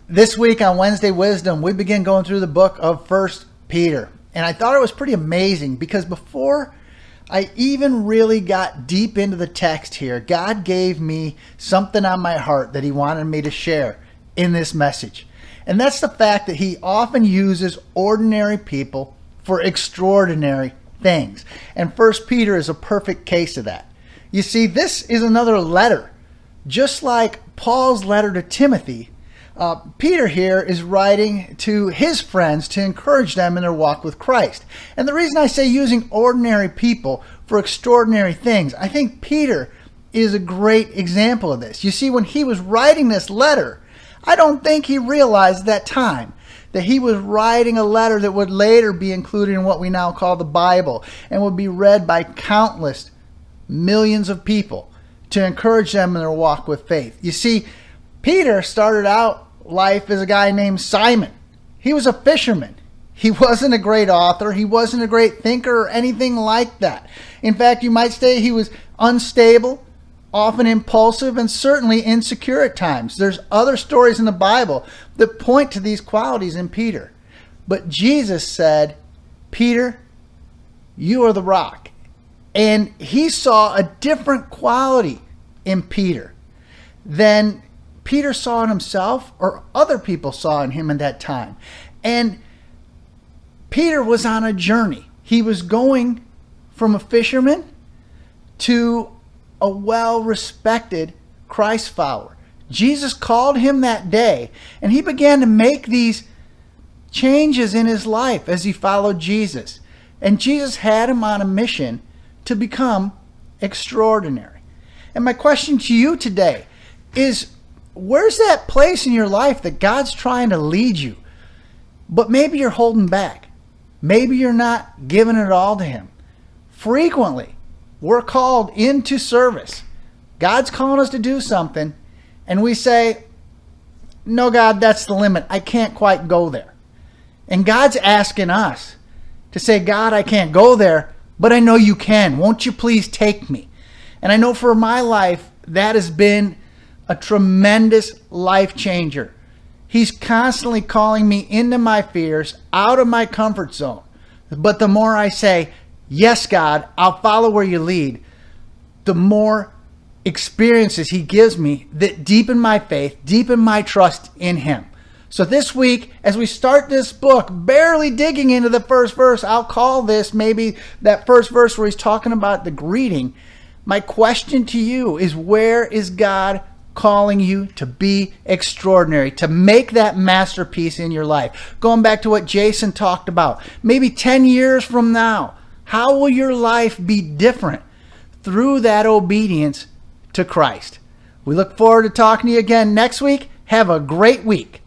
This week on Wednesday Wisdom, we begin going through the book of First Peter. And I thought it was pretty amazing because before I even really got deep into the text here, God gave me something on my heart that he wanted me to share in this message. And that's the fact that he often uses ordinary people for extraordinary things. And First Peter is a perfect case of that. You see, this is another letter. Just like Paul's letter to Timothy, Peter here is writing to his friends to encourage them in their walk with Christ. And the reason I say using ordinary people for extraordinary things, I think Peter is a great example of this. You see, when he was writing this letter, I don't think he realized at that time that he was writing a letter that would later be included in what we now call the Bible and would be read by countless millions of people to encourage them in their walk with faith. You see, Peter started out life as a guy named Simon. He was a fisherman. He wasn't a great author. He wasn't a great thinker or anything like that. In fact, you might say he was unstable, often impulsive, and certainly insecure at times. There's other stories in the Bible that point to these qualities in Peter. But Jesus said, "Peter, you are the rock." And he saw a different quality in Peter than Peter saw in himself or other people saw in him in that time. And Peter was on a journey. He was going from a fisherman to a well-respected Christ follower. Jesus called him that day, and he began to make these changes in his life as he followed Jesus. And Jesus had him on a mission to become extraordinary. And my question to you today is, where's that place in your life that God's trying to lead you, but maybe you're holding back? Maybe you're not giving it all to him. Frequently, we're called into service. God's calling us to do something, and we say, "No, God, that's the limit. I can't quite go there." And God's asking us to say, "God, I can't go there, but I know you can. Won't you please take me?" And I know for my life, that has been a tremendous life changer. He's constantly calling me into my fears, out of my comfort zone. But the more I say, "Yes, God, I'll follow where you lead," the more experiences he gives me that deepen my faith, deepen my trust in him. So this week, as we start this book, barely digging into the first verse, I'll call this maybe that first verse where he's talking about the greeting. My question to you is, where is God calling you to be extraordinary, to make that masterpiece in your life? Going back to what Jason talked about, maybe 10 years from now, how will your life be different through that obedience to Christ? We look forward to talking to you again next week. Have a great week.